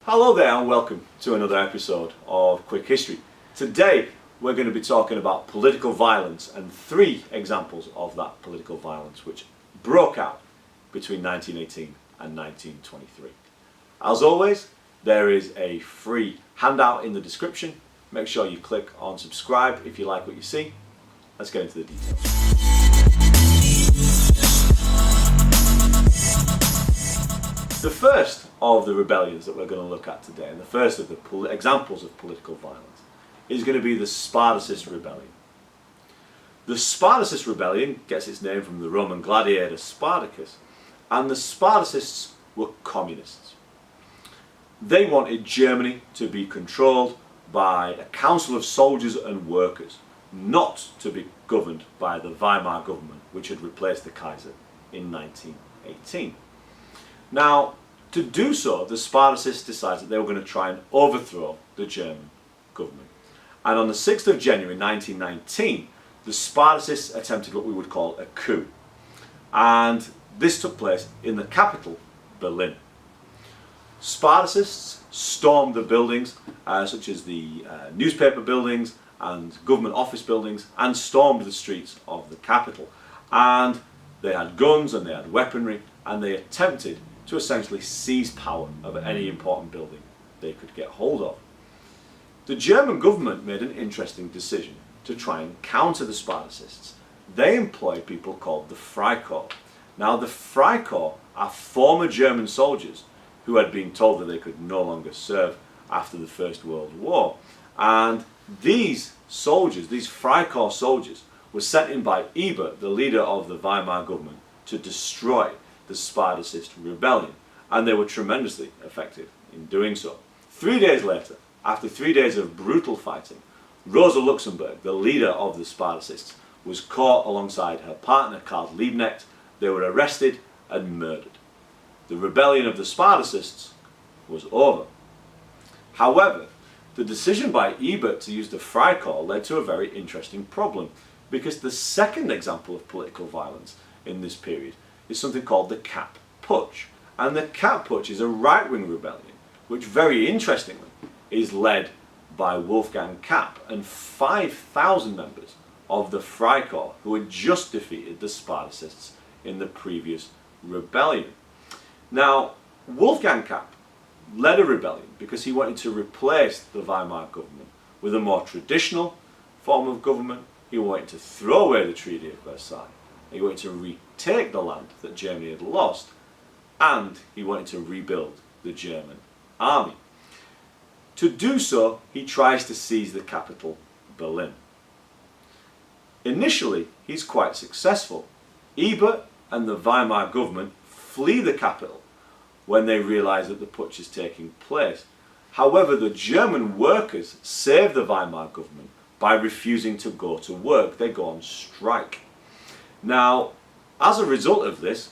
Hello there and welcome to another episode of Quick History. Today we're going to be talking about political violence and three examples of that political violence which broke out between 1918 and 1923. As always, there is a free handout in the description. Make sure you click on subscribe if you like what you see. Let's get into the details. The first of the rebellions that we're going to look at today, and the first of the examples of political violence, is going to be the Spartacus Rebellion. The Spartacus Rebellion gets its name from the Roman gladiator Spartacus, and the Spartacists were communists. They wanted Germany to be controlled by a council of soldiers and workers, not to be governed by the Weimar Government, which had replaced the Kaiser in 1918. Now, to do so, the Spartacists decided that they were going to try and overthrow the German government. And on the 6th of January 1919, the Spartacists attempted what we would call a coup. And this took place in the capital, Berlin. Spartacists stormed the buildings, such as the newspaper buildings and government office buildings, and stormed the streets of the capital. And they had guns and they had weaponry, and they attempted to essentially seize power of any important building they could get hold of. The German government made an interesting decision to try and counter the Spartacists. They employed people called the Freikorps. Now the Freikorps are former German soldiers who had been told that they could no longer serve after the First World War. And these soldiers, these Freikorps soldiers, were sent in by Ebert, the leader of the Weimar government, to destroy the Spartacist rebellion, and they were tremendously effective in doing so. 3 days later, after 3 days of brutal fighting, Rosa Luxemburg, the leader of the Spartacists, was caught alongside her partner Karl Liebknecht. They were arrested and murdered. The rebellion of the Spartacists was over. However, the decision by Ebert to use the Freikorps led to a very interesting problem, because the second example of political violence in this period is something called the Kapp Putsch. And the Kapp Putsch is a right-wing rebellion, which very interestingly is led by Wolfgang Kapp and 5,000 members of the Freikorps who had just defeated the Spartacists in the previous rebellion. Now, Wolfgang Kapp led a rebellion because he wanted to replace the Weimar government with a more traditional form of government. He wanted to throw away the Treaty of Versailles. He wanted to retake the land that Germany had lost, and he wanted to rebuild the German army. To do so, he tries to seize the capital, Berlin. Initially, he's quite successful. Ebert and the Weimar government flee the capital when they realize that the putsch is taking place. However, the German workers save the Weimar government by refusing to go to work. They go on strike. Now, as a result of this,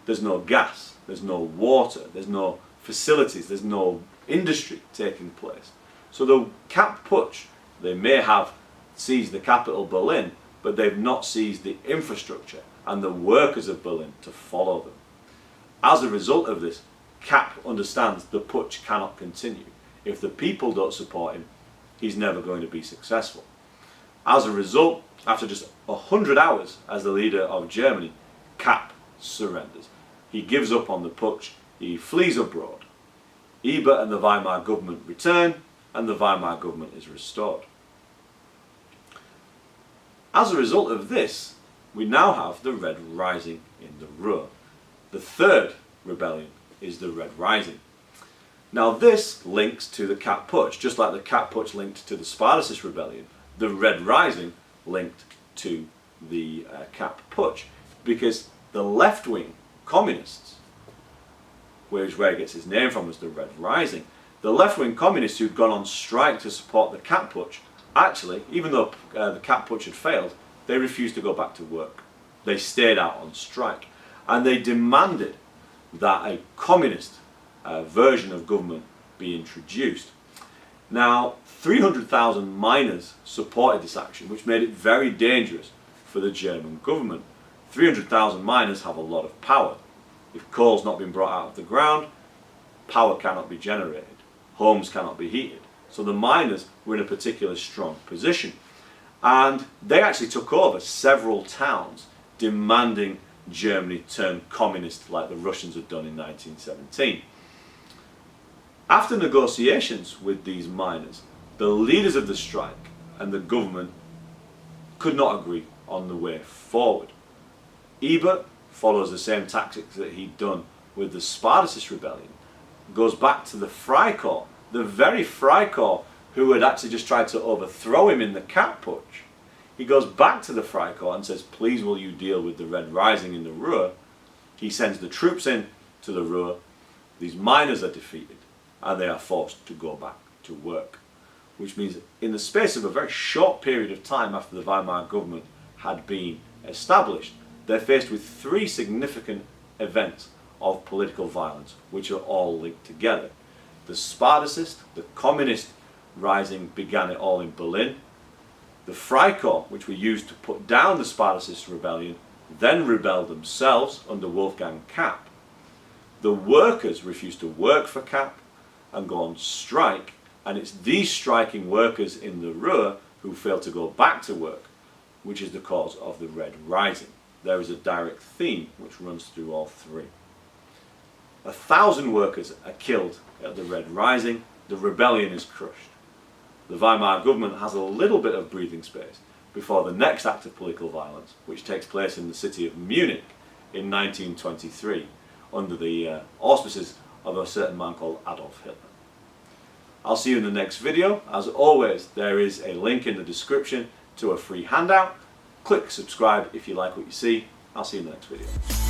there's no gas, there's no water, there's no facilities, there's no industry taking place. So the Kapp Putsch, they may have seized the capital, Berlin, but they've not seized the infrastructure and the workers of Berlin to follow them. As a result of this, Kapp understands the putsch cannot continue. If the people don't support him, he's never going to be successful. As a result, after just 100 hours as the leader of Germany, Kapp surrenders. He gives up on the putsch, he flees abroad. Ebert and the Weimar government return, and the Weimar government is restored. As a result of this, we now have the Red Rising in the Ruhr. The third rebellion is the Red Rising. Now this links to the Kapp Putsch, just like the Kapp Putsch linked to the Spartacus rebellion. The Red Rising linked to the Kapp Putsch, because the left-wing communists, which is where it gets its name from as the Red Rising, the left-wing communists who'd gone on strike to support the Kapp Putsch, actually, even though the Kapp Putsch had failed, they refused to go back to work. They stayed out on strike, and they demanded that a communist version of government be introduced. Now, 300,000 miners supported this action, which made it very dangerous for the German government. 300,000 miners have a lot of power. If coal's not been brought out of the ground, power cannot be generated. homes cannot be heated. So the miners were in a particularly strong position. And they actually took over several towns, demanding Germany turn communist like the Russians had done in 1917. After negotiations with these miners, the leaders of the strike and the government could not agree on the way forward. Ebert follows the same tactics that he'd done with the Spartacus rebellion, goes back to the Freikorps, the very Freikorps who had actually just tried to overthrow him in the Cat Putsch. He goes back to the Freikorps and says, please will you deal with the Red Rising in the Ruhr. He sends the troops in to the Ruhr. These miners are defeated and they are forced to go back to work. Which means in the space of a very short period of time after the Weimar government had been established, they're faced with three significant events of political violence which are all linked together. The Spartacist, the communist rising began it all in Berlin. The Freikorps, which were used to put down the Spartacist rebellion, then rebelled themselves under Wolfgang Kapp. The workers refused to work for Kapp and go on strike, and it's these striking workers in the Ruhr who failed to go back to work, which is the cause of the Red Rising. There is a direct theme which runs through all three. 1,000 workers are killed at the Red Rising. The rebellion is crushed. The Weimar government has a little bit of breathing space before the next act of political violence, which takes place in the city of Munich in 1923 under the auspices of a certain man called Adolf Hitler. I'll see you in the next video. As always, there is a link in the description to a free handout. Click subscribe if you like what you see. I'll see you in the next video.